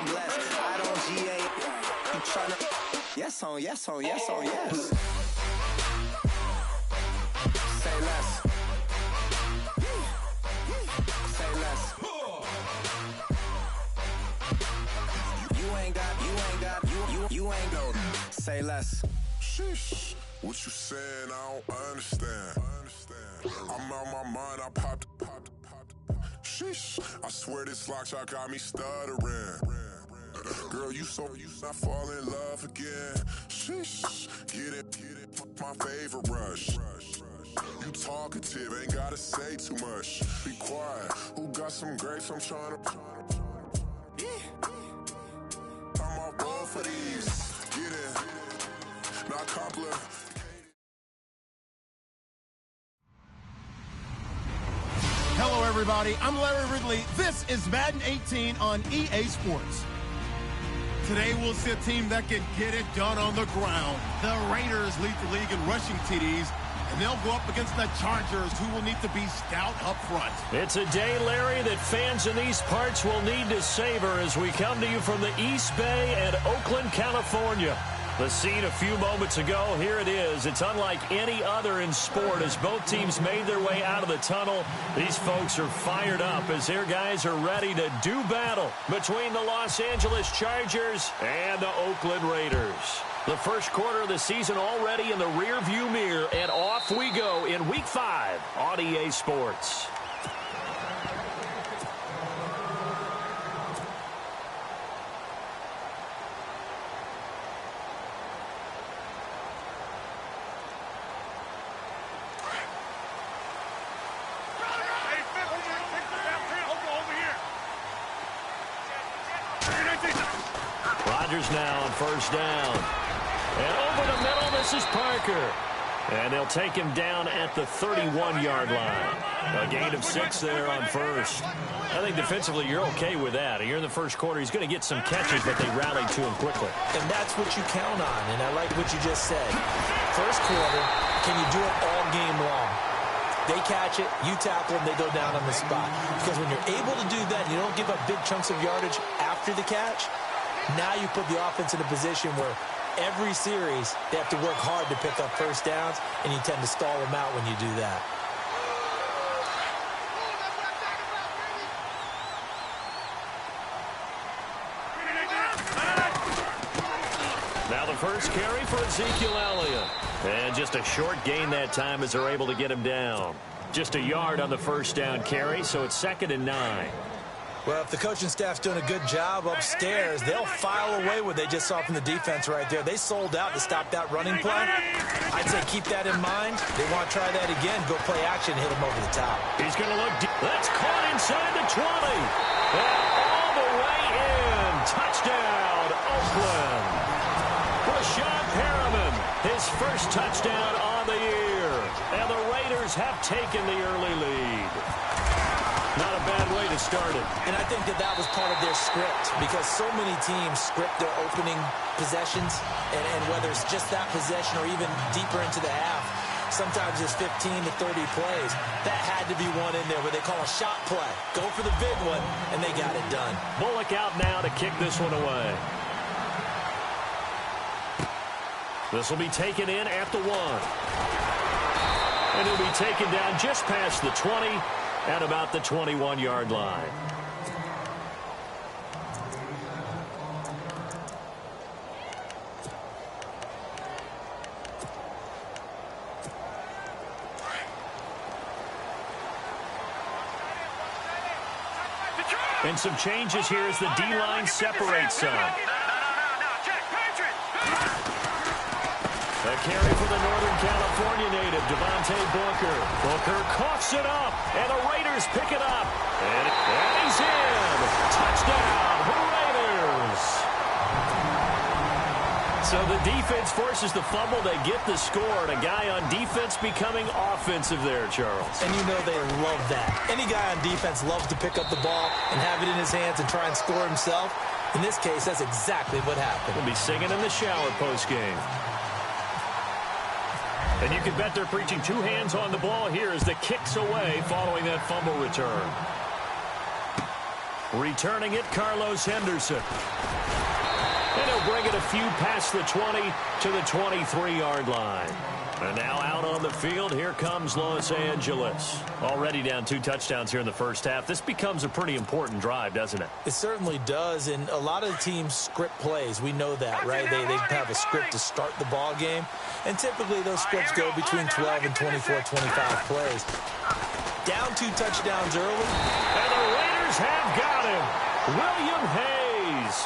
I'm blessed. I don't GA. You tryna? Yes on, yes on, yes on, yes. Say less. Say less. You ain't got. Say less. Sheesh. What you saying? I don't understand. I'm out my mind. I popped. Sheesh. I swear this lock shot got me stuttering. Girl, you not fall in love again. Sheesh. Get it. My favorite rush. You talkative, ain't gotta say too much. Be quiet. Who got some grapes? I'm trying to. I'm all roll for these. Get in. Not compliment. Hello, everybody. I'm Larry Ridley. This is Madden 18 on EA Sports. Today, we'll see a team that can get it done on the ground. The Raiders lead the league in rushing TDs, and they'll go up against the Chargers, who will need to be stout up front. It's a day, Larry, that fans in these parts will need to savor as we come to you from the East Bay and Oakland, California. The scene a few moments ago, here it is. It's unlike any other in sport as both teams made their way out of the tunnel. These folks are fired up as their guys are ready to do battle between the Los Angeles Chargers and the Oakland Raiders. The first quarter of the season already in the rearview mirror, and off we go in Week 5 on EA Sports. Now on first down. And over the middle, this is Parker. And they'll take him down at the 31-yard line. A gain of 6 there on first. I think defensively you're okay with that. Here in the first quarter, he's going to get some catches, but they rallied to him quickly. And that's what you count on, and I like what you just said. First quarter, can you do it all game long? They catch it, you tackle them, they go down on the spot. Because when you're able to do that, you don't give up big chunks of yardage after the catch. Now you put the offense in a position where every series they have to work hard to pick up first downs, and you tend to stall them out when you do that. Now the first carry for Ezekiel Elliott. And just a short gain that time as they're able to get him down. Just a yard on the first down carry, so it's 2nd and 9. Well, if the coaching staff's doing a good job upstairs, they'll file away what they just saw from the defense right there. They sold out to stop that running play. I'd say keep that in mind. They want to try that again. Go play action, hit him over the top. He's going to look deep. That's caught inside the 20. And all the way in. Touchdown, Oakland. Rashad Perriman, his first touchdown on the year. And the Raiders have taken the early lead. Not a bad way to start it. And I think that was part of their script, because so many teams script their opening possessions, and whether it's just that possession or even deeper into the half, sometimes it's 15 to 30 plays. That had to be one in there where they call a shot play. Go for the big one, and they got it done. Bullock out now to kick this one away. This will be taken in at the 1. And he'll be taken down just past the 20 at about the 21-yard line. And some changes here as the D-line separates some. A carry for the Northern California native, Devontae Booker. Booker coughs it up, and the Raiders pick it up. And he's in. Touchdown, Raiders. So the defense forces the fumble. They get the score, and a guy on defense becoming offensive there, Charles. And you know they love that. Any guy on defense loves to pick up the ball and have it in his hands and try and score himself. In this case, that's exactly what happened. We'll be singing in the shower postgame. And you can bet they're preaching 2 hands on the ball here as the kick's away following that fumble return. Returning it, Carlos Henderson. And he'll bring it a few past the 20 to the 23-yard line. And now out on the field, here comes Los Angeles. Already down 2 touchdowns here in the first half. This becomes a pretty important drive, doesn't it? It certainly does, and a lot of the teams script plays. We know that, right? They have a script to start the ball game, and typically those scripts go between 12 and 24, 25 plays. Down 2 touchdowns early. And the Raiders have got him. William Hayes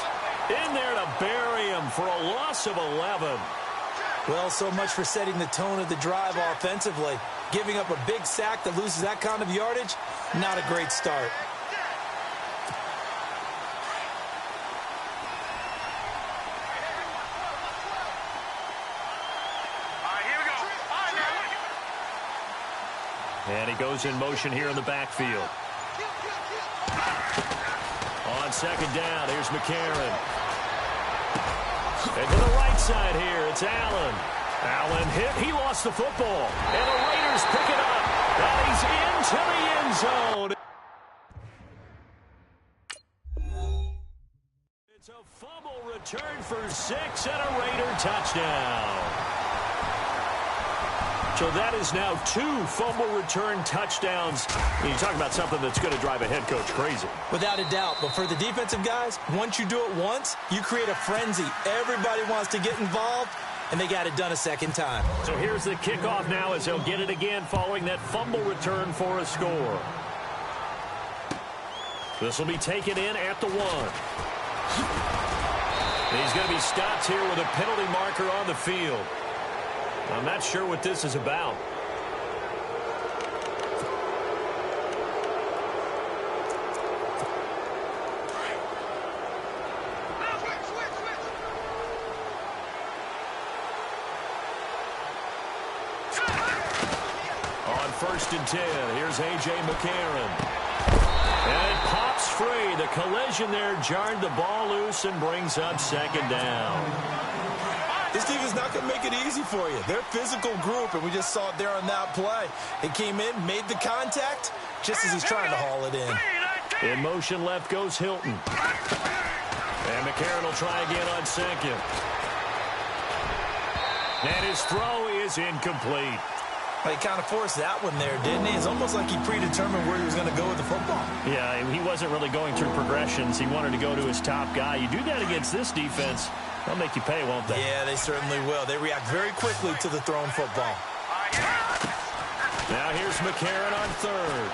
in there to bury him for a loss of 11. Well, so much for setting the tone of the drive offensively. Giving up a big sack that loses that kind of yardage, not a great start. And he goes in motion here in the backfield. On second down, here's McCarron. And to the right side here, it's Allen. Allen hit. He lost the football. And the Raiders pick it up. And he's into the end zone. It's a fumble return for 6 and a Raider touchdown. So that is now 2 fumble return touchdowns. You talk about something that's going to drive a head coach crazy. Without a doubt. But for the defensive guys, once you do it once, you create a frenzy. Everybody wants to get involved, and they got it done a second time. So here's the kickoff now as they'll get it again following that fumble return for a score. This will be taken in at the 1. And he's going to be stopped here with a penalty marker on the field. I'm not sure what this is about. On 1st and 10, here's A.J. McCarron. And it pops free. The collision there jarred the ball loose and brings up 2nd down. This team is not going to make it easy for you. They're a physical group, and we just saw it there on that play. It came in, made the contact, just as he's trying to haul it in. In motion left goes Hilton. And McCarron will try again on 2nd. And his throw is incomplete. He kind of forced that one there, didn't he? It's almost like he predetermined where he was going to go with the football. Yeah, he wasn't really going through progressions. He wanted to go to his top guy. You do that against this defense, they'll make you pay, won't they? Yeah, they certainly will. They react very quickly to the thrown football. Now here's McCarron on 3rd.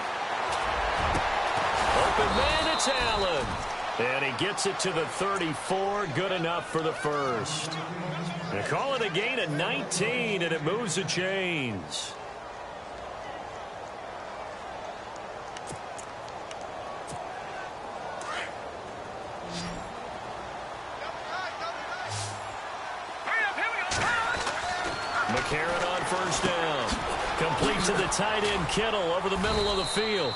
Open man, it's Allen. And he gets it to the 34. Good enough for the 1st. They call it a gain of 19, and it moves the chains. McCarron on 1st down. Complete to the tight end, Kittle, over the middle of the field.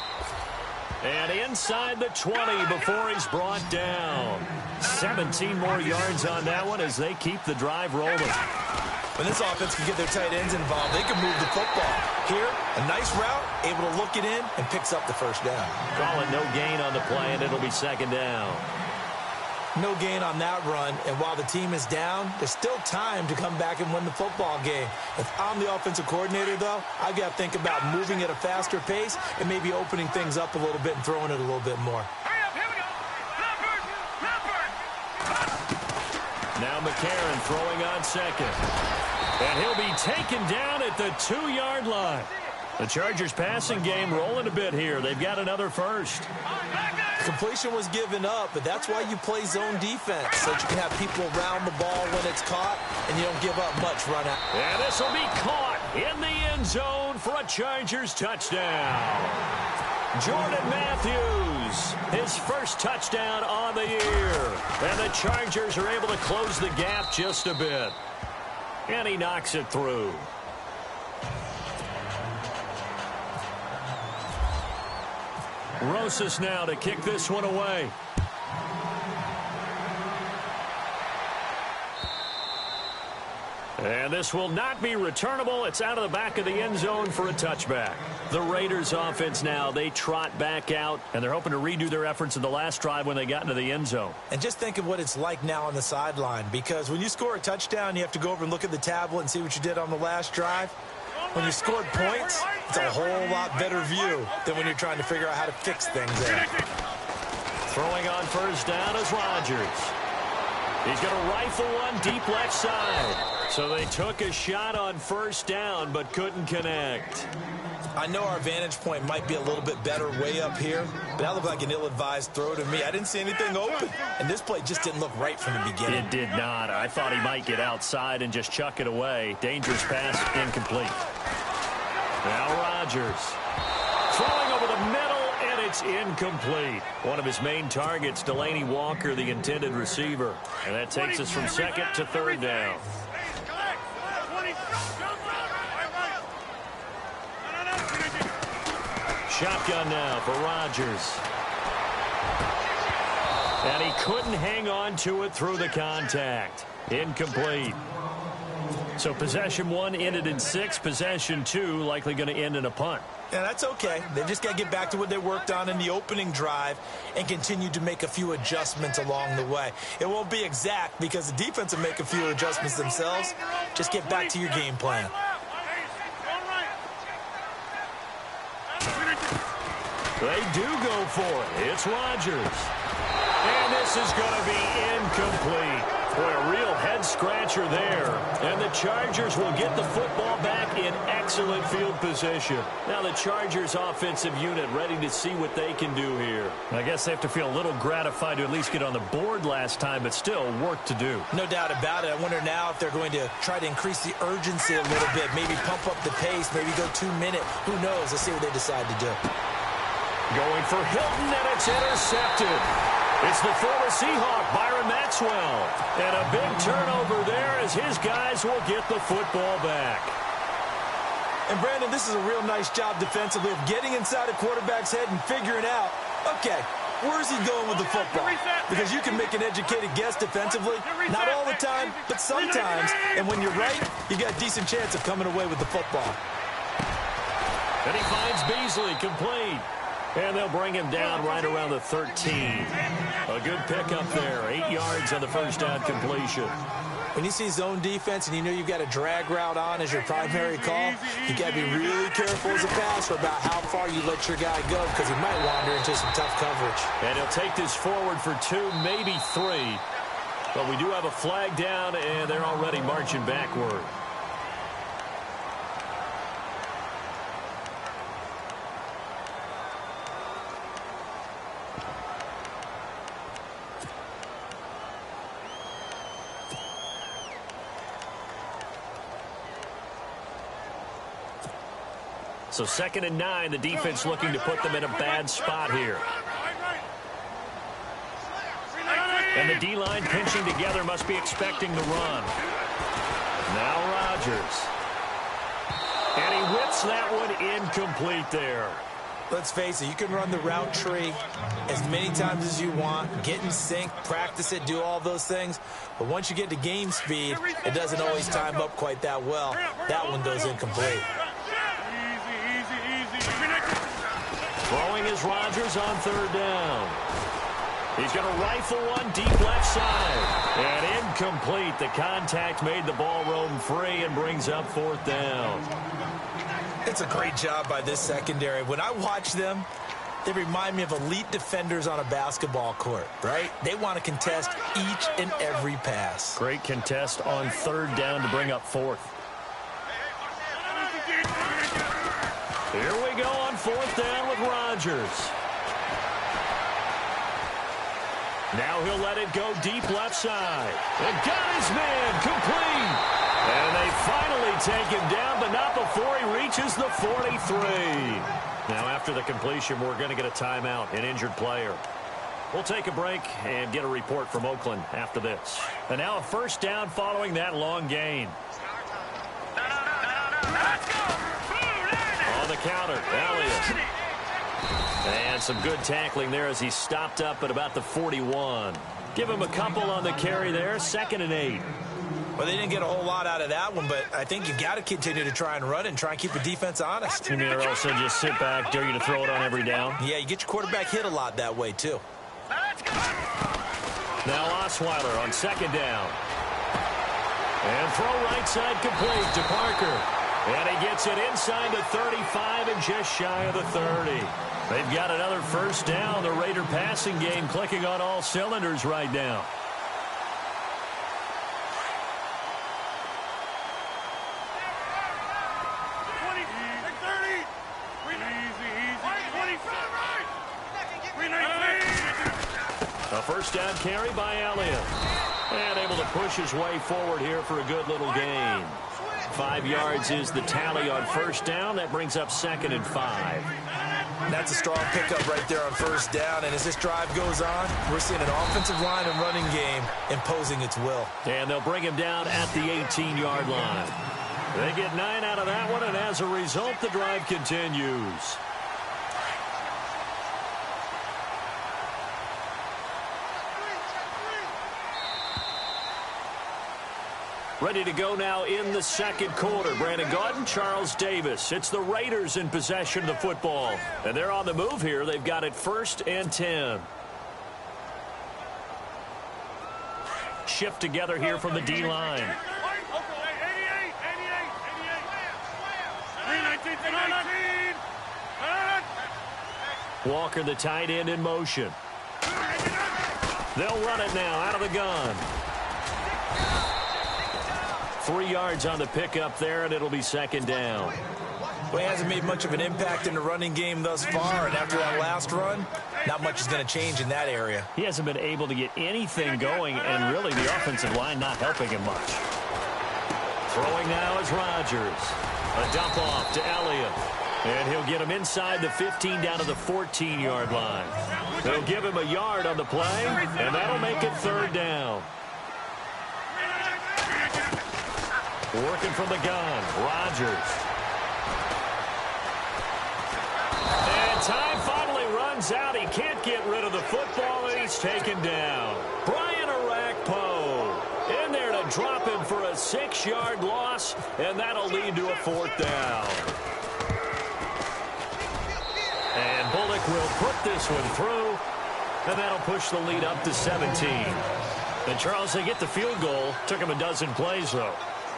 And inside the 20 before he's brought down. 17 more yards on that one as they keep the drive rolling. When this offense can get their tight ends involved, they can move the football. Here, a nice route, able to look it in, and picks up the 1st down. Call it no gain on the play, and it'll be 2nd down. No gain on that run, and while the team is down, there's still time to come back and win the football game. If I'm the offensive coordinator, though, I've got to think about moving at a faster pace and maybe opening things up a little bit and throwing it a little bit more. Now McCarron throwing on 2nd. And he'll be taken down at the 2-yard line. The Chargers passing game rolling a bit here. They've got another 1st. Completion was given up, but that's why you play zone defense, so that you can have people around the ball when it's caught, and you don't give up much run out. And this will be caught in the end zone for a Chargers touchdown. Jordan Matthews, his 1st touchdown on the year. And the Chargers are able to close the gap just a bit. And he knocks it through. Rosas now to kick this one away. And this will not be returnable. It's out of the back of the end zone for a touchback. The Raiders offense now, they trot back out, and they're hoping to redo their efforts in the last drive when they got into the end zone. And just think of what it's like now on the sideline, because when you score a touchdown, you have to go over and look at the tablet and see what you did on the last drive. When you scored points, it's a whole lot better view than when you're trying to figure out how to fix things there. Throwing on first down is Rodgers. He's going to rifle one deep left side. So they took a shot on first down but couldn't connect. I know our vantage point might be a little bit better way up here, but that looked like an ill-advised throw to me. I didn't see anything open, and this play just didn't look right from the beginning. It did not. I thought he might get outside and just chuck it away. Dangerous pass, incomplete. Now Rodgers throwing over the middle, and it's incomplete. One of his main targets, Delaney Walker, the intended receiver. And that takes us from second to third down. Shotgun now for Rodgers. And he couldn't hang on to it through the contact. Incomplete. So possession one ended in 6. Possession 2 likely going to end in a punt. Yeah, that's okay. They've just got to get back to what they worked on in the opening drive and continue to make a few adjustments along the way. It won't be exact because the defense will make a few adjustments themselves. Just get back to your game plan. They do go for it. It's Rodgers. And this is going to be incomplete. Boy, a real head-scratcher there. And the Chargers will get the football back in excellent field position. Now the Chargers offensive unit ready to see what they can do here. I guess they have to feel a little gratified to at least get on the board last time, but still work to do. No doubt about it. I wonder now if they're going to try to increase the urgency a little bit, maybe pump up the pace, maybe go 2-minute. Who knows? Let's see what they decide to do. Going for Hilton, and it's intercepted. It's the former Seahawk, Byron Maxwell. And a big turnover there as his guys will get the football back. And, Brandon, this is a real nice job defensively of getting inside a quarterback's head and figuring out, okay, where's he going with the football? Because you can make an educated guess defensively. Not all the time, but sometimes. And when you're right, you got a decent chance of coming away with the football. And he finds Beasley complete. And they'll bring him down right around the 13. A good pickup there. 8 yards on the first down completion. When you see zone defense and you know you've got a drag route on as your primary call, you got to be really careful as a passer about how far you let your guy go because he might wander into some tough coverage. And he'll take this forward for 2, maybe 3. But we do have a flag down, and they're already marching backward. So 2nd and 9, the defense looking to put them in a bad spot here. And the D-line pinching together must be expecting the run. Now Rodgers. And he whips that one incomplete there. Let's face it, you can run the route tree as many times as you want, get in sync, practice it, do all those things. But once you get to game speed, it doesn't always time up quite that well. That one goes incomplete. Throwing is Rodgers on 3rd down. He's going to rifle one deep left side. And incomplete. The contact made the ball roam free and brings up 4th down. It's a great job by this secondary. When I watch them, they remind me of elite defenders on a basketball court, right? They want to contest each and every pass. Great contest on 3rd down to bring up 4th. Here we go on 4th down with Rodgers. Now he'll let it go deep left side. And got his man complete. And they finally take him down, but not before he reaches the 43. Now after the completion, we're going to get a timeout, an injured player. We'll take a break and get a report from Oakland after this. And now a 1st down following that long gain. Let's go. On the counter, Elliott. And some good tackling there as he stopped up at about the 41. Give him a couple on the carry there, 2nd and 8. Well, they didn't get a whole lot out of that one, but I think you got to continue to try and run it and try and keep the defense honest. You mean they're also just sit back, dare you to throw it on every down? Yeah, you get your quarterback hit a lot that way, too. Now Osweiler on second down. And throw right side complete to Parker. And he gets it inside the 35 and just shy of the 30. They've got another first down. The Raider passing game clicking on all cylinders right now. A first down carry by Elliott. And able to push his way forward here for a good little gain. 5 yards is the tally on first down. That brings up 2nd and 5. That's a strong pickup right there on first down. And as this drive goes on, we're seeing an offensive line and running game imposing its will. And they'll bring him down at the 18-yard line. They get 9 out of that one, and as a result, the drive continues. Ready to go now in the second quarter. Brandon Gaudin, Charles Davis. It's the Raiders in possession of the football. And they're on the move here. They've got it 1st and 10. Shift together here from the D-line. Walker, the tight end, in motion. They'll run it now out of the gun. 3 yards on the pickup there, and it'll be 2nd down. Well, he hasn't made much of an impact in the running game thus far, and after that last run, not much is going to change in that area. He hasn't been able to get anything going, and really the offensive line not helping him much. Throwing now is Rodgers. A dump off to Elliott. And he'll get him inside the 15 down to the 14-yard line. They'll give him a yard on the play, and that'll make it 3rd down. Working from the gun, Rodgers. And time finally runs out. He can't get rid of the football, and he's taken down. Brian Arakpo in there to drop him for a 6-yard loss, and that'll lead to a 4th down. And Bullock will put this one through, and that'll push the lead up to 17. And Charles, they get the field goal. Took him a dozen plays, though.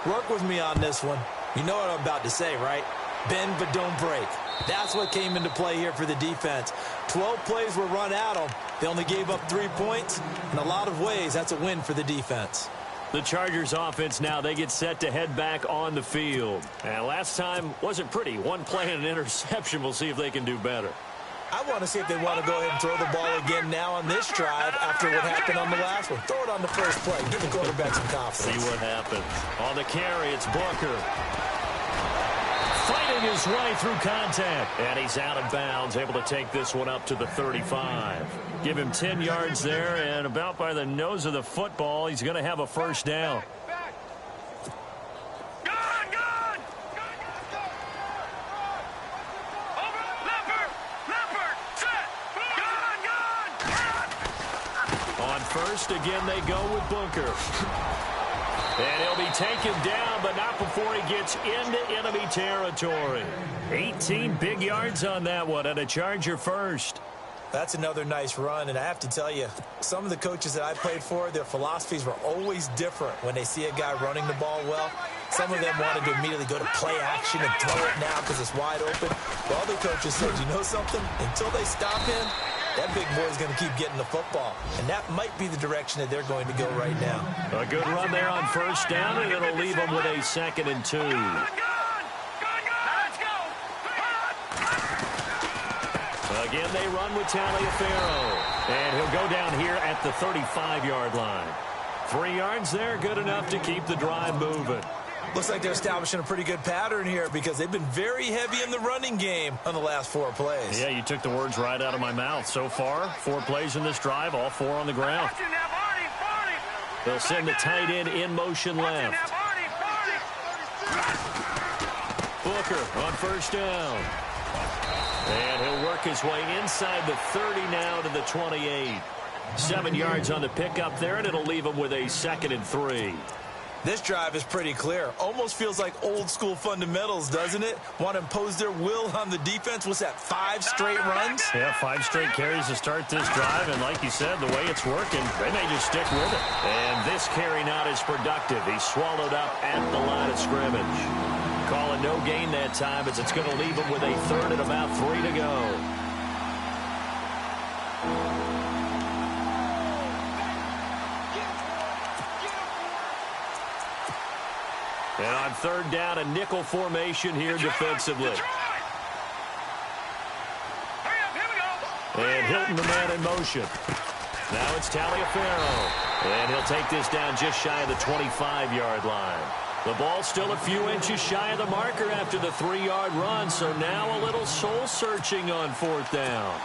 Work with me on this one. You know what I'm about to say, right? Bend but don't break. That's what came into play here for the defense. 12 plays were run at them. They only gave up 3 points. In a lot of ways, that's a win for the defense. The Chargers offense now, they get set to head back on the field. And last time wasn't pretty. 1 play and an interception. We'll see if they can do better. I want to see if they want to go ahead and throw the ball again now on this drive after what happened on the last one. Throw it on the first play. Give the quarterback some confidence. See what happens. On the carry, it's Booker. Fighting his way through contact. And he's out of bounds, able to take this one up to the 35. Give him 10 yards there, and about by the nose of the football, he's going to have a first down. First, again, they go with Booker. And he'll be taken down, but not before he gets into enemy territory. 18 big yards on that one, and a Charger first. That's another nice run, and I have to tell you, some of the coaches that I played for, their philosophies were always different when they see a guy running the ball well. Some of them wanted to immediately go to play action and throw it now because it's wide open. But other coaches said, you know something? Until they stop him, that big boy's going to keep getting the football. And that might be the direction that they're going to go right now. A good run there on first down, and it'll leave them with a 2nd and 2. Again, they run with Taliaferro. And he'll go down here at the 35-yard line. 3 yards there, good enough to keep the drive moving. Looks like they're establishing a pretty good pattern here because they've been very heavy in the running game on the last 4 plays. Yeah, you took the words right out of my mouth. So far, 4 plays in this drive, all 4 on the ground. They'll send the tight end in motion left. Booker on first down. And he'll work his way inside the 30 now to the 28. 7 yards on the pickup there, and it'll leave him with a 2nd and 3. This drive is pretty clear. Almost feels like old school fundamentals, doesn't it? Want to impose their will on the defense. What's that, 5 straight runs? Yeah, 5 straight carries to start this drive. And like you said, the way it's working, they may just stick with it. And this carry not as productive. He's swallowed up at the line of scrimmage. Calling no gain that time as it's going to leave him with a third and about 3 to go. And on third down, a nickel formation here defensively. And Hilton, the man in motion. Now it's Taliaferro. And he'll take this down just shy of the 25-yard line. The ball still a few inches shy of the marker after the 3-yard run, so now a little soul-searching on fourth down.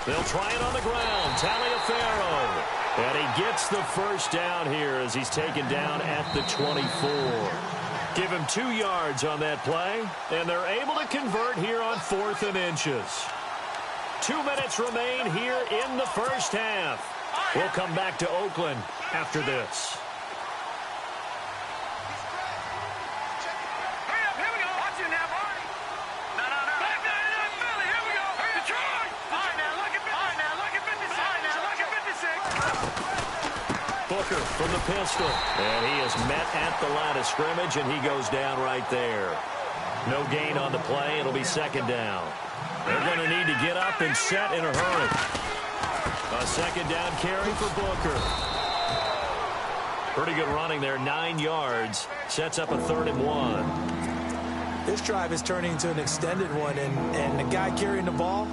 They'll try it on the ground. Taliaferro. And he gets the first down here as he's taken down at the 24. Give him 2 yards on that play, and they're able to convert here on 4th and inches. 2 minutes remain here in the first half. We'll come back to Oakland after this. Booker from the pistol. And he is met at the line of scrimmage, and he goes down right there. No gain on the play. It'll be second down. They're going to need to get up and set in a hurry. A second down carry for Booker. Pretty good running there, 9 yards. Sets up a 3rd and 1. This drive is turning into an extended one, and the guy carrying the ball,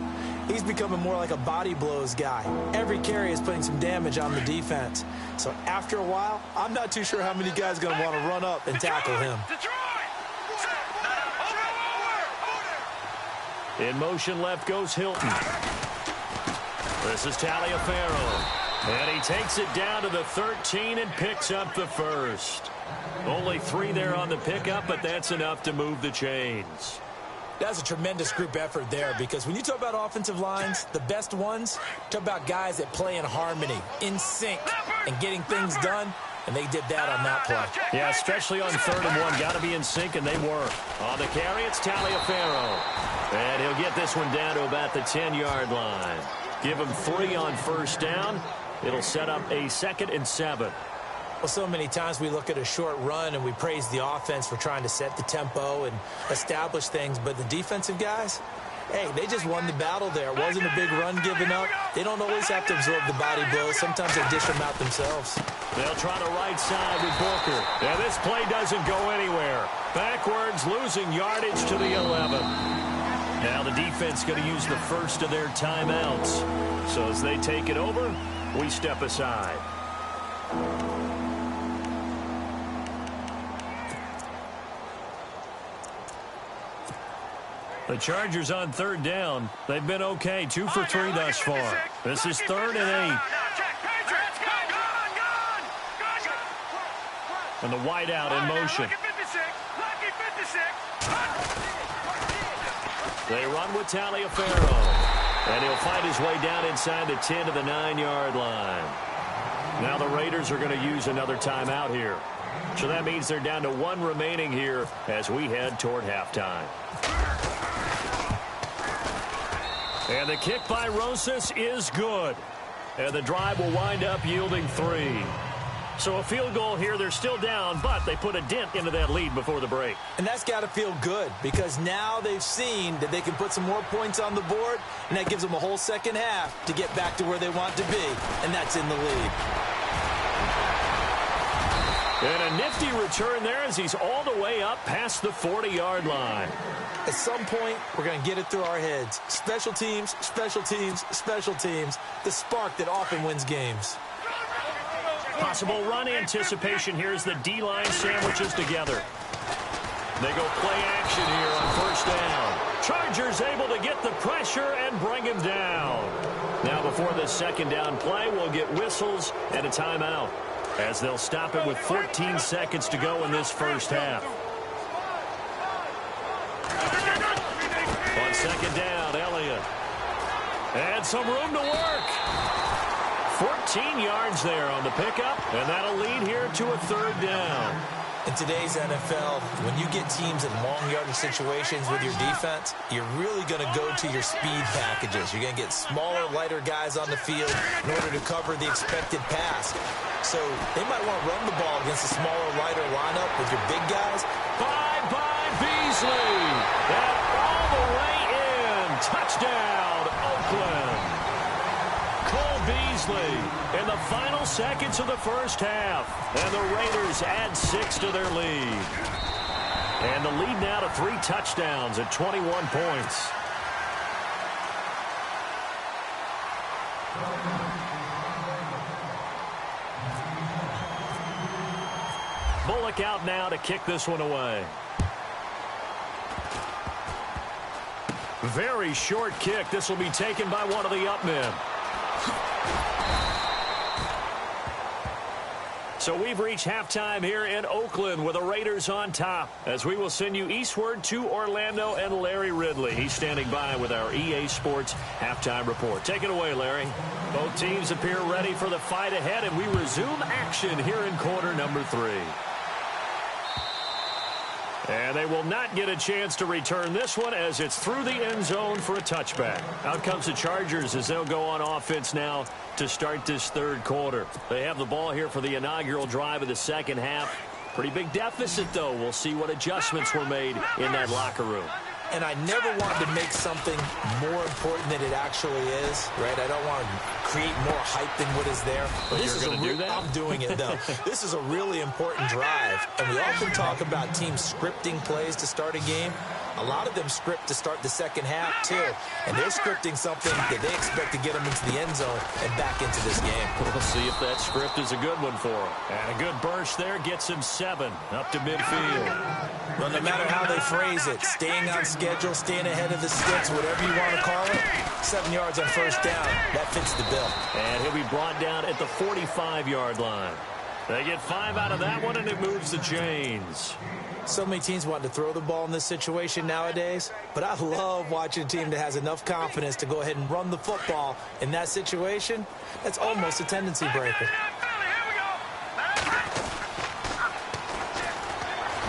he's becoming more like a body blows guy. Every carry is putting some damage on the defense. So after a while, I'm not too sure how many guys are going to want to run up and tackle him. In motion left goes Hilton. This is Taliaferro. And he takes it down to the 13 and picks up the first. Only 3 there on the pickup, but that's enough to move the chains. That's a tremendous group effort there, because when you talk about offensive lines, the best ones, talk about guys that play in harmony, in sync, and getting things done, and they did that on that play. Yeah, especially on 3rd and 1. Got to be in sync, and they were. On the carry, it's Taliaferro. And he'll get this one down to about the 10-yard line. Give him 3 on first down. It'll set up a 2nd and 7. Well, so many times we look at a short run and we praise the offense for trying to set the tempo and establish things, but the defensive guys, hey, they just won the battle there. It wasn't a big run given up. They don't always have to absorb the body blows. Sometimes they dish them out themselves. They'll try the right side with Booker. And this play doesn't go anywhere. Backwards, losing yardage to the 11. Now the defense going to use the first of their timeouts. So as they take it over, we step aside. The Chargers on 3rd down. They've been okay. 2 for 3 thus far. This is 3rd and 8. And the wideout in motion. They run with Taliaferro. And he'll find his way down inside the 10 to the 9-yard line. Now the Raiders are going to use another timeout here. So that means they're down to 1 remaining here as we head toward halftime. And the kick by Rosas is good. And the drive will wind up yielding 3. So a field goal here. They're still down, but they put a dent into that lead before the break. And that's got to feel good, because now they've seen that they can put some more points on the board, and that gives them a whole second half to get back to where they want to be, and that's in the lead. And a nifty return there as he's all the way up past the 40-yard line. At some point, we're going to get it through our heads. Special teams, special teams, special teams. The spark that often wins games. Possible run anticipation here as the D-line sandwiches together. They go play action here on first down. Chargers able to get the pressure and bring him down. Now before this second down play, we'll get whistles and a timeout, as they'll stop it with 14 seconds to go in this first half. On second down, Elliott. And some room to work. 14 yards there on the pickup, and that'll lead here to a third down. In today's NFL, when you get teams in long yardage situations with your defense, you're really going to go to your speed packages. You're going to get smaller, lighter guys on the field in order to cover the expected pass. So they might want to run the ball against a smaller, lighter lineup with your big guys. Bye-bye, Beasley. And all the way in. Touchdown, Oakland. Cole Beasley in the final seconds of the first half. And the Raiders add 6 to their lead. And the lead now to 3 touchdowns at 21 points. Bullock out now to kick this one away. Very short kick. This will be taken by one of the up men. So we've reached halftime here in Oakland with the Raiders on top, as we will send you eastward to Orlando and Larry Ridley. He's standing by with our EA Sports halftime report. Take it away, Larry. Both teams appear ready for the fight ahead, and we resume action here in quarter number 3. And they will not get a chance to return this one, as it's through the end zone for a touchback. Out comes the Chargers as they'll go on offense now to start this third quarter. They have the ball here for the inaugural drive of the second half. Pretty big deficit, though. We'll see what adjustments were made in that locker room. And I never wanted to make something more important than it actually is, right? I don't want to create more hype than what is there. But you're going to do that? I'm doing it, though. This is a really important drive. And we often talk about teams scripting plays to start a game. A lot of them script to start the second half, too. And they're scripting something that they expect to get them into the end zone and back into this game. We'll see if that script is a good one for them. And a good burst there gets him 7 up to midfield. Well, no matter how they phrase it, staying on schedule, staying ahead of the sticks, whatever you want to call it, 7 yards on first down, that fits the bill. And he'll be brought down at the 45-yard line. They get 5 out of that one, and it moves the chains. So many teams want to throw the ball in this situation nowadays, but I love watching a team that has enough confidence to go ahead and run the football in that situation. That's almost a tendency breaker.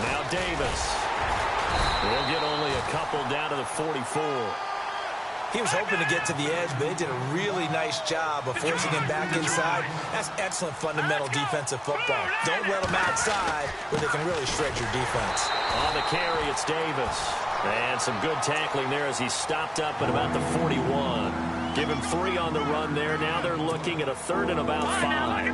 Now Davis. We'll get only a couple down to the 44. He was hoping to get to the edge, but they did a really nice job of forcing him back inside. That's excellent fundamental defensive football. Don't let them outside where they can really shred your defense. On the carry, it's Davis. And some good tackling there as he stopped up at about the 41. Give him 3 on the run there. Now they're looking at a third and about 5.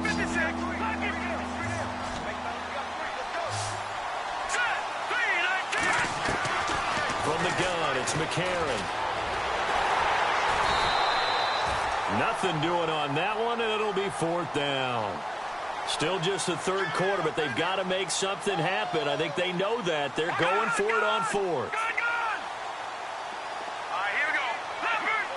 From the gun, it's McCarron. Nothing doing on that one, and it'll be 4th down. Still just the third quarter, but they've got to make something happen. I think they know that. They're going for it on 4th. All right, here we go. Leopard.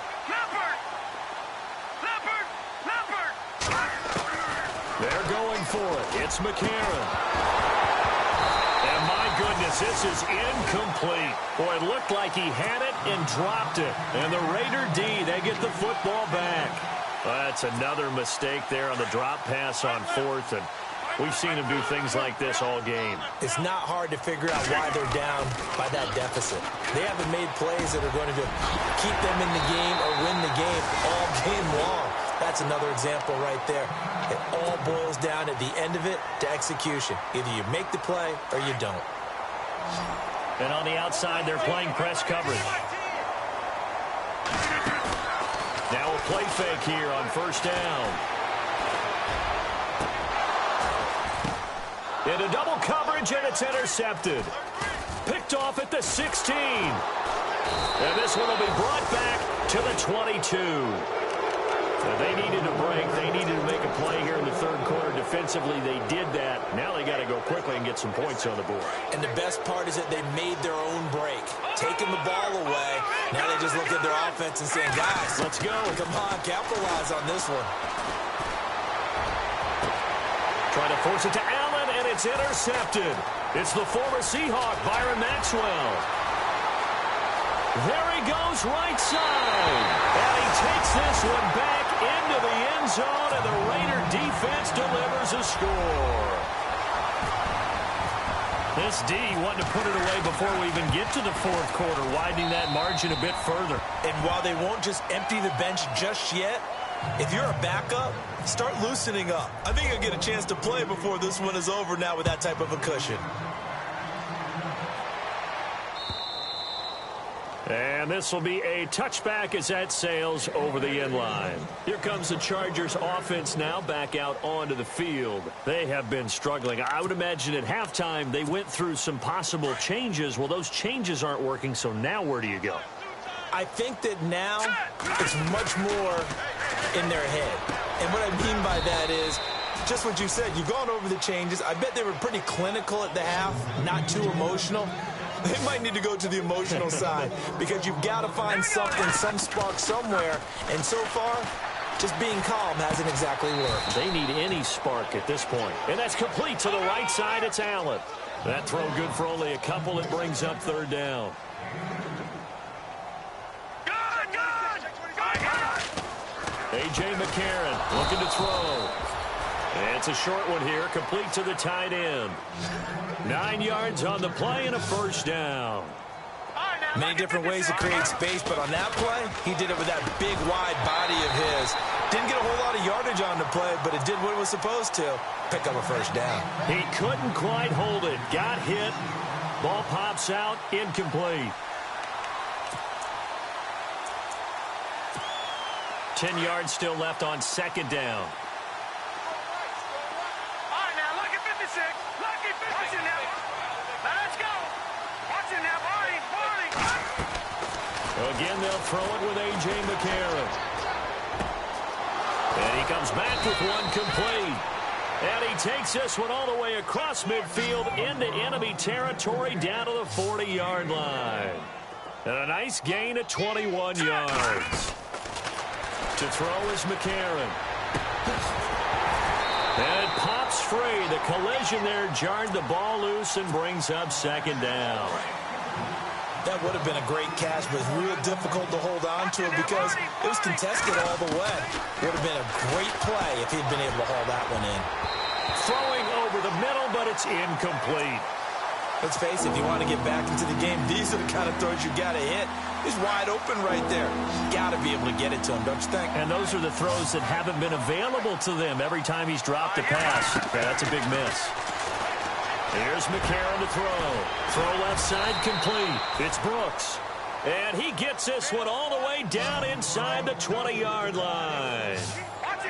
They're going for it. It's McCarron. And my goodness, this is incomplete. Boy, it looked like he had it and dropped it. And the Raider D, they get the football back. That's another mistake there on the drop pass on 4th. And we've seen him do things like this all game. It's not hard to figure out why they're down by that deficit. They haven't made plays that are going to keep them in the game or win the game all game long. That's another example right there. It all boils down at the end of it to execution. Either you make the play or you don't. And on the outside, they're playing press coverage. Now a play fake here on first down. Into double coverage, and it's intercepted. Picked off at the 16. And this one will be brought back to the 22. They needed a break. They needed to make a play here in the third quarter defensively. defensively they did that. Now they got to go quickly and get some points on the board. And the best part is that they made their own break, taking the ball away. Now they just look at their offense and saying, guys, let's go. Come on, capitalize on this one. Trying to force it to Allen, and it's intercepted. It's the former Seahawk, Byron Maxwell. There he goes, right side. And he takes this one back into the end zone, and the Raider defense delivers a score. This D wanting to put it away before we even get to the fourth quarter, widening that margin a bit further. And while they won't just empty the bench just yet, if you're a backup, start loosening up. I think you'll get a chance to play before this one is over now with that type of a cushion. And this will be a touchback as that sails over the end line. Here comes the Chargers offense now back out onto the field. They have been struggling. I would imagine at halftime they went through some possible changes. Well, those changes aren't working, so now where do you go? I think that now it's much more in their head. And what I mean by that is just what you said. You've gone over the changes. I bet they were pretty clinical at the half, not too emotional. They might need to go to the emotional side because you've got to find something, some spark somewhere. And so far, just being calm hasn't exactly worked. They need any spark at this point. And that's complete to the right side. It's Allen. That throw good for only a couple. It brings up third down. A.J. McCarron looking to throw. And it's a short one here, complete to the tight end. 9 yards on the play and a first down. Many different ways to create space, but on that play, he did it with that big, wide body of his. Didn't get a whole lot of yardage on the play, but it did what it was supposed to. Pick up a first down. He couldn't quite hold it. Got hit. Ball pops out, incomplete. 10 yards still left on second down. Again, they'll throw it with A.J. McCarron. And he comes back with one complete. And he takes this one all the way across midfield into enemy territory down to the 40-yard line. And a nice gain of 21 yards. To throw is McCarron. And it pops free. The collision there jarred the ball loose and brings up second down. That would have been a great catch, but it's real difficult to hold on to it because it was contested all the way. Would have been a great play if he'd been able to haul that one in. Throwing over the middle, but it's incomplete. Let's face it, if you want to get back into the game, these are the kind of throws you got to hit. He's wide open right there. Got to be able to get it to him, don't you think? And those are the throws that haven't been available to them every time he's dropped a pass. Yeah, that's a big miss. Here's McCarron to throw. Throw left side complete. It's Brooks. And he gets this one all the way down inside the 20-yard line.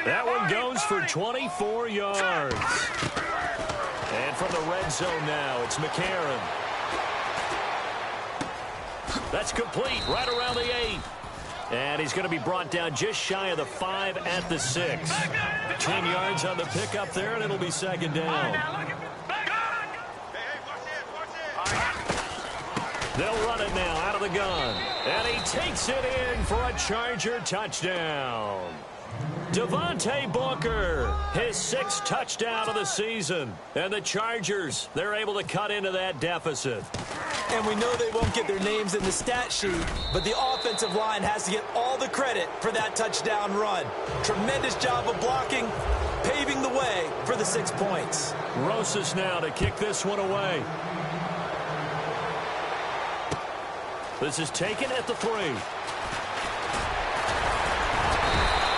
That one goes for 24 yards. And from the red zone now, it's McCarron. That's complete right around the 8. And he's going to be brought down just shy of the 5 at the 6. 10 yards on the pickup there, and it'll be second down. They'll run it now out of the gun. And he takes it in for a Charger touchdown. Devontae Booker, his 6th touchdown of the season. And the Chargers, they're able to cut into that deficit. And we know they won't get their names in the stat sheet, but the offensive line has to get all the credit for that touchdown run. Tremendous job of blocking, paving the way for the 6 points. Rosas now to kick this one away. This is taken at the 3.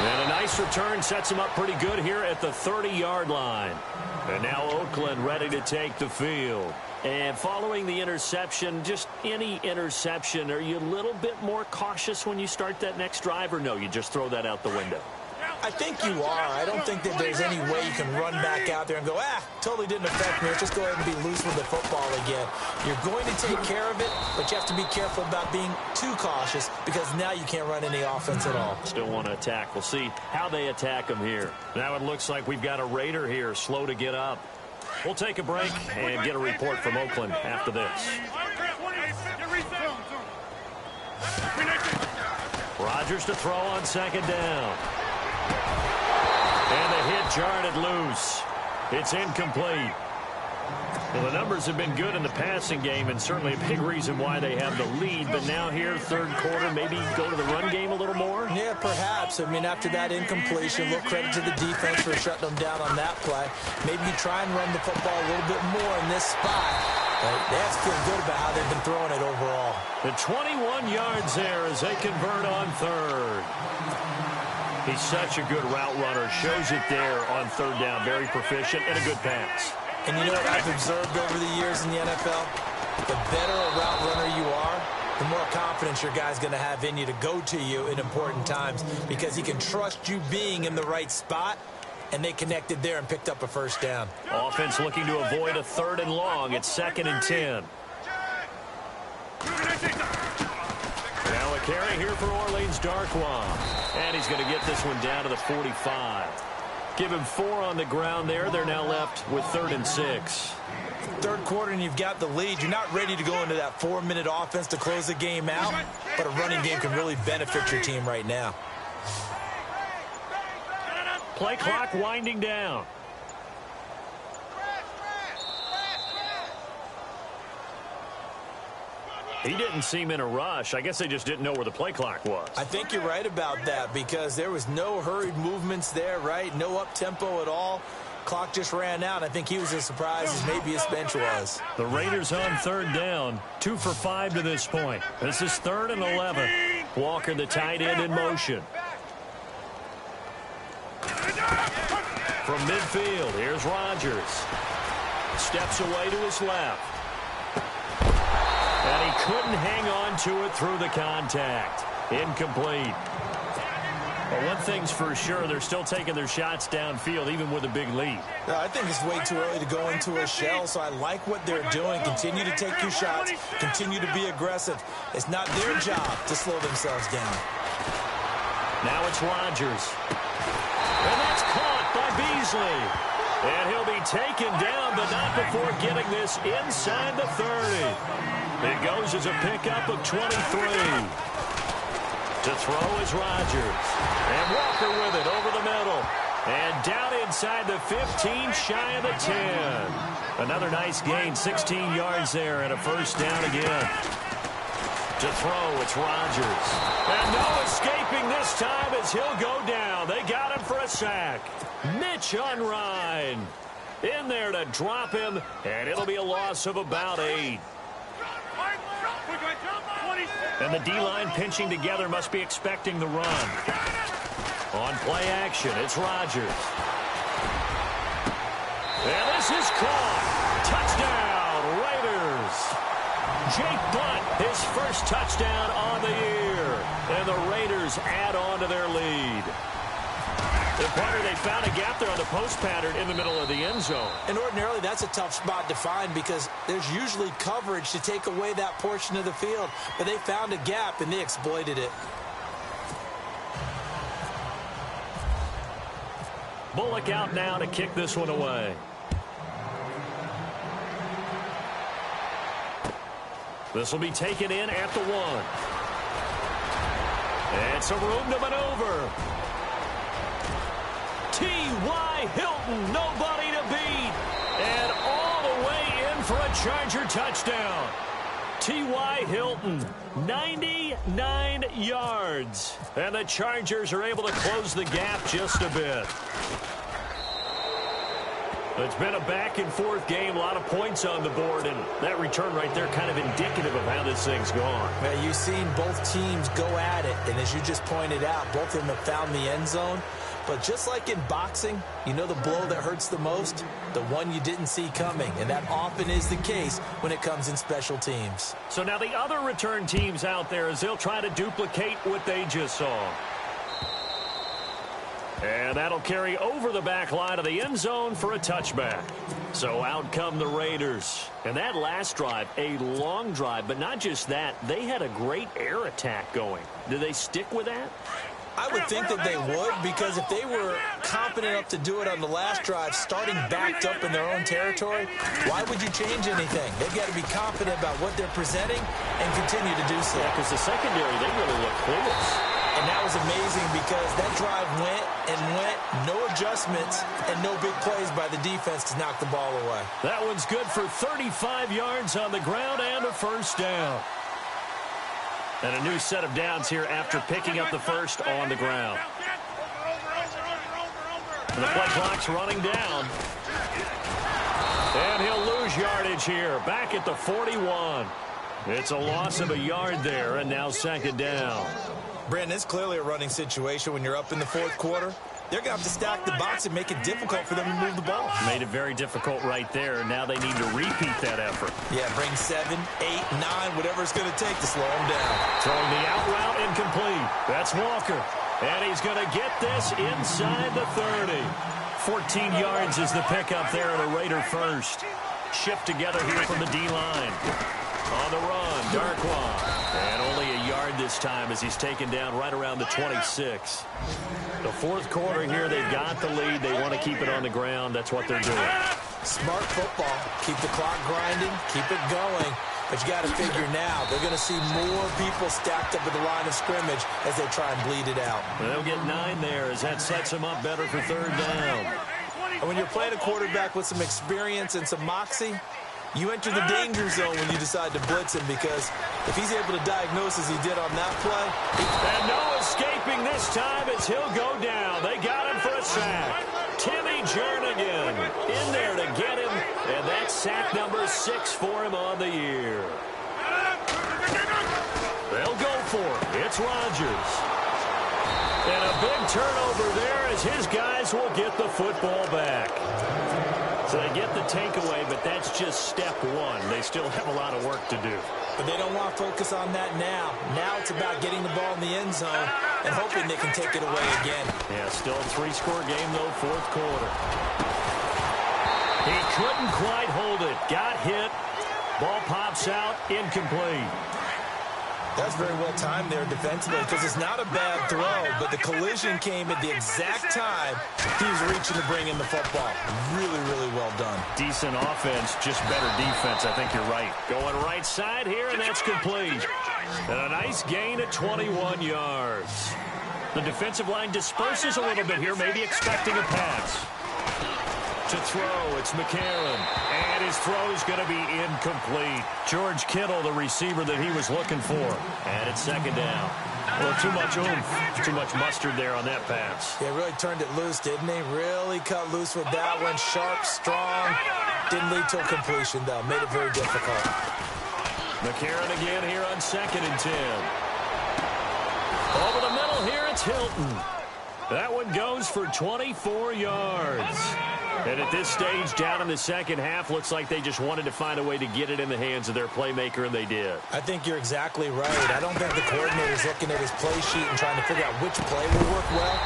And a nice return sets him up pretty good here at the 30-yard line. And now Oakland ready to take the field. And following the interception, just any interception, are you a little bit more cautious when you start that next drive, or no, you just throw that out the window? I think you are. I don't think that there's any way you can run back out there and go, totally didn't affect me. Let's just go ahead and be loose with the football again. You're going to take care of it, but you have to be careful about being too cautious because now you can't run any offense at all. Still want to attack. We'll see how they attack him here. Now it looks like we've got a Raider here, slow to get up. We'll take a break and get a report from Oakland after this. Rodgers to throw on second down. And the hit jarred it loose. It's incomplete. Well, the numbers have been good in the passing game, and certainly a big reason why they have the lead. But now here, third quarter, maybe go to the run game a little more? Yeah, perhaps. I mean, after that incompletion, little credit to the defense for shutting them down on that play. Maybe you try and run the football a little bit more in this spot. But they have to feel good about how they've been throwing it overall. The 21 yards there as they convert on third. He's such a good route runner. Shows it there on third down. Very proficient and a good pass. And you know what I've observed over the years in the NFL? The better a route runner you are, the more confidence your guy's going to have in you to go to you in important times because he can trust you being in the right spot, and they connected there and picked up a first down. Offense looking to avoid a third and long. It's 2nd and 10. Now a carry here for Orleans Darkwa. And he's going to get this one down to the 45. Give him 4 on the ground there. They're now left with 3rd and 6. Third quarter and you've got the lead. You're not ready to go into that 4-minute offense to close the game out, but a running game can really benefit your team right now. Play clock winding down. He didn't seem in a rush. I guess they just didn't know where the play clock was. I think you're right about that because there was no hurried movements there, right? No up-tempo at all. Clock just ran out. I think he was as surprised as maybe his bench was. The Raiders on third down. 2 for 5 to this point. This is 3rd and 11. Walker, the tight end, in motion. From midfield, here's Rodgers. Steps away to his left. And he couldn't hang on to it through the contact. Incomplete. Well, one thing's for sure, they're still taking their shots downfield, even with a big lead. No, I think it's way too early to go into a shell, so I like what they're doing. Continue to take your shots. Continue to be aggressive. It's not their job to slow themselves down. Now it's Rodgers. And that's caught by Beasley. And he'll be taken down, but not before getting this inside the 30. It goes as a pickup of 23. To throw is Rodgers. And Walker with it over the middle. And down inside the 15, shy of the 10. Another nice gain, 16 yards there, and a first down again. To throw, it's Rodgers. And no escaping this time as he'll go down. They got him for a sack. Mitch Unrein in there to drop him, and it'll be a loss of about 8. And the D-line pinching together must be expecting the run. On play action, it's Rodgers. And this is caught. Touchdown, Raiders. Jake Butt, his first touchdown on the year. And the Raiders add on to their lead. The punter, they found a gap there on the post pattern in the middle of the end zone. And ordinarily, that's a tough spot to find because there's usually coverage to take away that portion of the field. But they found a gap, and they exploited it. Bullock out now to kick this one away. This will be taken in at the 1. And some room to maneuver. T.Y. Hilton, nobody to beat. And all the way in for a Charger touchdown. T.Y. Hilton, 99 yards. And the Chargers are able to close the gap just a bit. It's been a back-and-forth game, a lot of points on the board, and that return right there kind of indicative of how this thing's gone. Well, you've seen both teams go at it, and as you just pointed out, both of them have found the end zone. But just like in boxing, you know the blow that hurts the most? The one you didn't see coming, and that often is the case when it comes in special teams. So now the other return teams out there as they'll try to duplicate what they just saw. And that'll carry over the back line of the end zone for a touchback. So out come the Raiders. And that last drive, a long drive, but not just that, they had a great air attack going. Do they stick with that? I would think that they would, because if they were confident enough to do it on the last drive, starting backed up in their own territory, why would you change anything? They've got to be confident about what they're presenting and continue to do so. Yeah, because the secondary, they really look clueless. And that was amazing because that drive went and went, no adjustments, and no big plays by the defense to knock the ball away. That one's good for 35 yards on the ground and a first down. And a new set of downs here after picking up the first on the ground. And the play clock's running down. And he'll lose yardage here, back at the 41. It's a loss of a yard there, and now second down. Brandon, it's clearly a running situation when you're up in the fourth quarter. They're going to have to stack the box and make it difficult for them to move the ball. Made it very difficult right there. Now they need to repeat that effort. Yeah, bring 7, 8, 9, whatever it's going to take to slow them down. Throwing the out route incomplete. That's Walker. And he's going to get this inside the 30. 14 yards is the pickup there at a Raider first. Shift together here from the D-line. On the run, Darkwa. And only a yard this time as he's taken down right around the 26. The fourth quarter here, they've got the lead. They want to keep it on the ground. That's what they're doing. Smart football. Keep the clock grinding. Keep it going. But you got to figure now, they're going to see more people stacked up at the line of scrimmage as they try and bleed it out. They'll get 9 there as that sets them up better for third down. And when you're playing a quarterback with some experience and some moxie, you enter the danger zone when you decide to blitz him, because if he's able to diagnose as he did on that play. And no escaping this time as he'll go down. They got him for a sack. Timmy Jernigan in there to get him, and that's sack number 6 for him on the year. They'll go for it. It's Rodgers. And a big turnover there as his guys will get the football back. So they get the takeaway, but that's just step one. They still have a lot of work to do. But they don't want to focus on that now. Now it's about getting the ball in the end zone and hoping they can take it away again. Yeah, still a 3-score game, though, fourth quarter. He couldn't quite hold it. Got hit. Ball pops out. Incomplete. That's very well timed there defensively, because it's not a bad throw, but the collision came at the exact time he was reaching to bring in the football. Really, really well done. Decent offense, just better defense. I think you're right. Going right side here, and that's complete. And a nice gain at 21 yards. The defensive line disperses a little bit here, maybe expecting a pass. To throw, it's McCarron. And his throw is going to be incomplete. George Kittle, the receiver that he was looking for. And it's second down. Well, too much oomph, too much mustard there on that pass. Yeah, really turned it loose, didn't he? Really cut loose with that one. Sharp, strong. Didn't lead to a completion, though. Made it very difficult. McCarron again here on 2nd and 10. Over the middle here, it's Hilton. That one goes for 24 yards. And at this stage, down in the second half, looks like they just wanted to find a way to get it in the hands of their playmaker, and they did. I think you're exactly right. I don't think the coordinator's looking at his play sheet and trying to figure out which play will work well.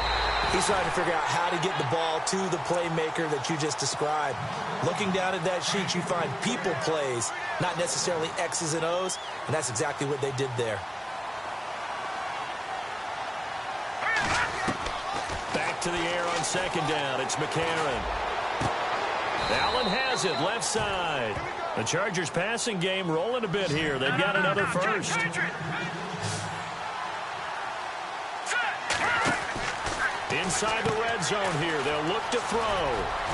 He's trying to figure out how to get the ball to the playmaker that you just described. Looking down at that sheet, you find people plays, not necessarily X's and O's, and that's exactly what they did there. Back to the air on second down. It's McCarron. Allen has it, left side. The Chargers passing game rolling a bit here. They've got another first. Inside the red zone here. They'll look to throw.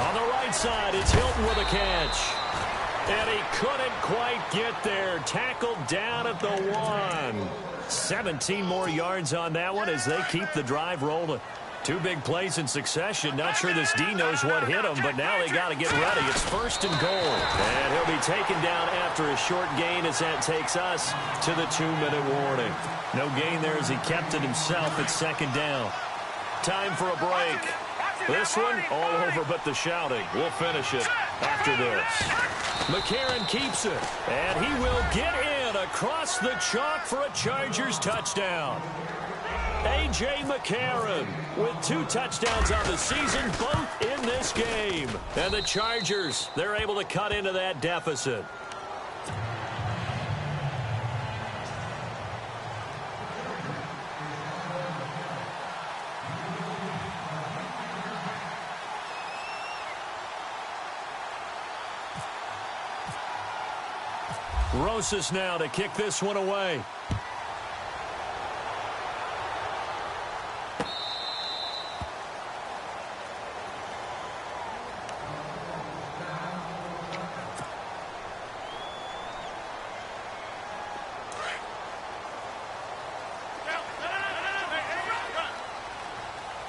On the right side, it's Hilton with a catch. And he couldn't quite get there. Tackled down at the 1. 17 more yards on that one as they keep the drive rolling. 2 big plays in succession. Not sure this D knows what hit him, but now they got to get ready. It's 1st and goal. And he'll be taken down after a short gain as that takes us to the 2-minute warning. No gain there as he kept it himself at second down. Time for a break. This one all over but the shouting. We'll finish it after this. McCarron keeps it, and he will get in across the chalk for a Chargers touchdown. A.J. McCarron with 2 touchdowns on the season, both in this game. And the Chargers, they're able to cut into that deficit. Rosas now to kick this one away.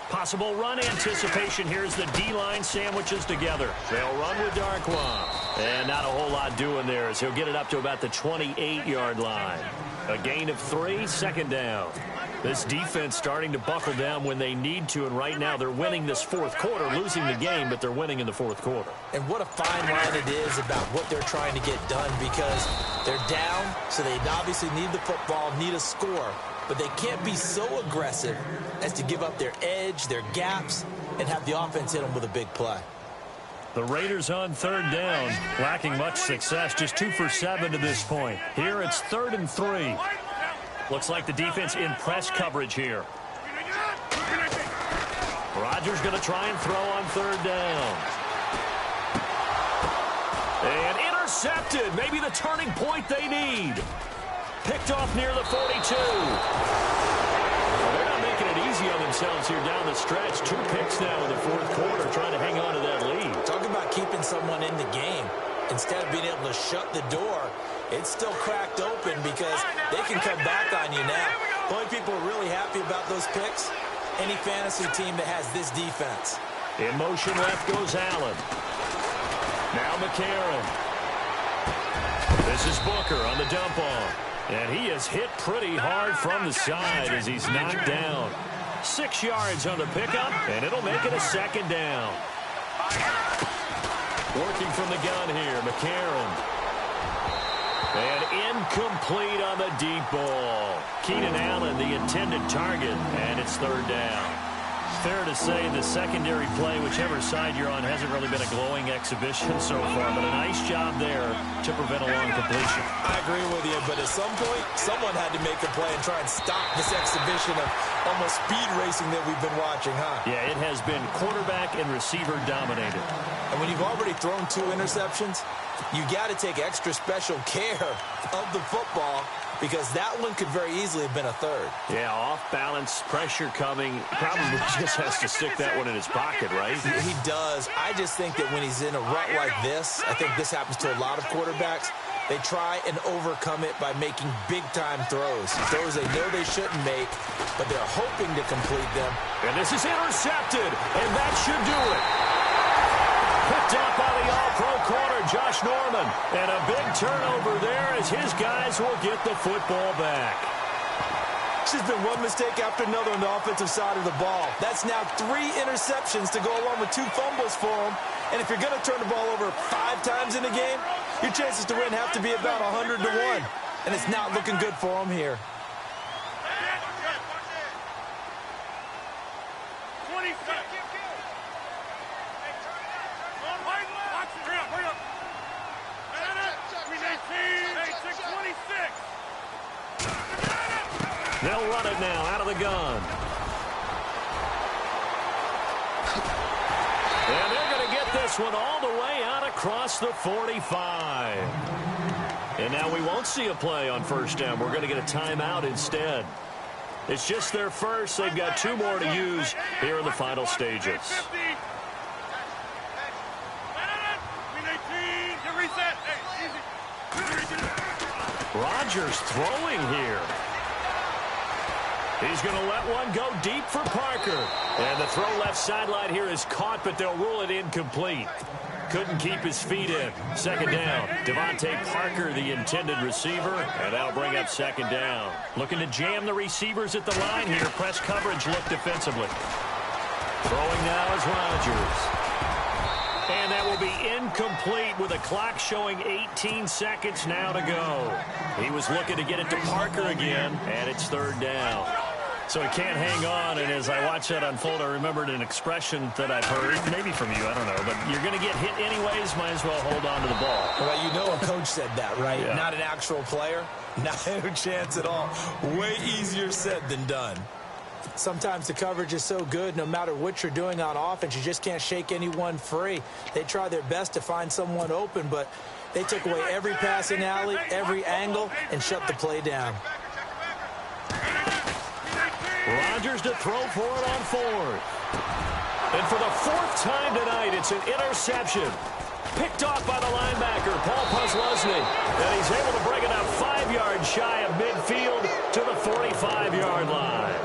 Possible run anticipation here as the D-line sandwiches together. They'll run with Darkwa. And not a whole lot doing there as he'll get it up to about the 28-yard line. A gain of 3, 2nd down. This defense starting to buckle down when they need to, and right now they're winning this 4th quarter, losing the game, but they're winning in the 4th quarter. And what a fine line it is about what they're trying to get done, because they're down, so they obviously need the football, need a score, but they can't be so aggressive as to give up their edge, their gaps, and have the offense hit them with a big play. The Raiders on 3rd down, lacking much success, just 2 for 7 to this point. Here it's 3rd and 3. Looks like the defense in press coverage here. Rodgers going to try and throw on 3rd down. And intercepted, maybe the turning point they need. Picked off near the 42. They're not making it easy on themselves here down the stretch. 2 picks now in the 4th quarter, trying to hang on to that lead. Talk about keeping someone in the game. Instead of being able to shut the door, it's still cracked open because they can come back on you now. The only people are really happy about those picks, any fantasy team that has this defense. In motion left goes Allen. Now McCarron. This is Booker on the dump off. And he is hit pretty hard from the side as he's knocked down. 6 yards on the pickup, and it'll make it a 2nd down. Working from the gun here, McCarron. And incomplete on the deep ball. Keenan Allen, the intended target, and it's 3rd down. Fair to say the secondary play, whichever side you're on, hasn't really been a glowing exhibition so far, but a nice job there to prevent a long completion. I agree with you, but at some point, someone had to make a play and try and stop this exhibition of almost speed racing that we've been watching, huh? Yeah, it has been quarterback and receiver dominated. And when you've already thrown 2 interceptions, you got to take extra special care of the football, because that one could very easily have been a 3rd. Yeah, off balance, pressure coming. Probably just has to stick that one in his pocket, right? He does. I just think that when he's in a rut like this, I think this happens to a lot of quarterbacks, they try and overcome it by making big-time throws. Throws they know they shouldn't make, but they're hoping to complete them. And this is intercepted, and that should do it. Picked up by the all-pro corner, Josh Norman. And a big turnover there as his guys will get the football back. It's just been one mistake after another on the offensive side of the ball. That's now 3 interceptions to go along with 2 fumbles for him. And if you're going to turn the ball over 5 times in a game, your chances to win have to be about 100 to 1. And it's not looking good for him here. They'll run it now out of the gun. And they're going to get this one all the way out across the 45. And now we won't see a play on 1st down. We're going to get a timeout instead. It's just their first. They've got 2 more to use here in the final stages. Rodgers throwing here. He's going to let one go deep for Parker. And the throw left sideline here is caught, but they'll rule it incomplete. Couldn't keep his feet in. 2nd down. Devontae Parker, the intended receiver, and that'll bring up 2nd down. Looking to jam the receivers at the line here. Press coverage look defensively. Throwing now is Rodgers. And that will be incomplete with a clock showing 18 seconds now to go. He was looking to get it to Parker again, and it's 3rd down. So he can't hang on, and as I watch that unfold, I remembered an expression that I've heard, maybe from you, I don't know, but you're going to get hit anyways, might as well hold on to the ball. Well, you know a coach said that, right? Yeah. Not an actual player. Not a chance at all. Way easier said than done. Sometimes the coverage is so good, no matter what you're doing on offense, you just can't shake anyone free. They try their best to find someone open, but they took away every passing alley, every angle, and shut the play down. Rodgers to throw for it on fourth. And for the fourth time tonight, it's an interception. Picked off by the linebacker, Paul Posluszny. And he's able to bring it up 5 yards shy of midfield to the 45-yard line.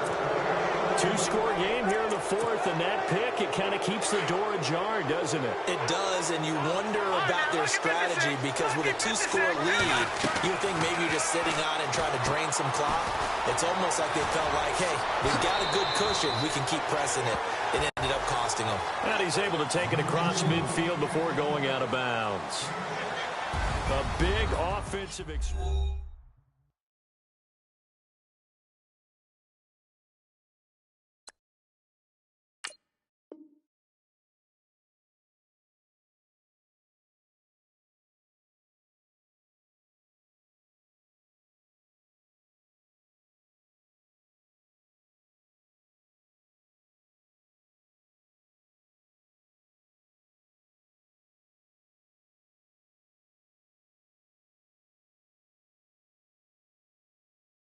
Two-score game here in the fourth, and that pick, it kind of keeps the door ajar, doesn't it? It does, and you wonder about their strategy because with a two-score lead, you think maybe you're just sitting on and trying to drain some clock. It's almost like they felt like, hey, we've got a good cushion. We can keep pressing it. It ended up costing them. And he's able to take it across midfield before going out of bounds. A big offensive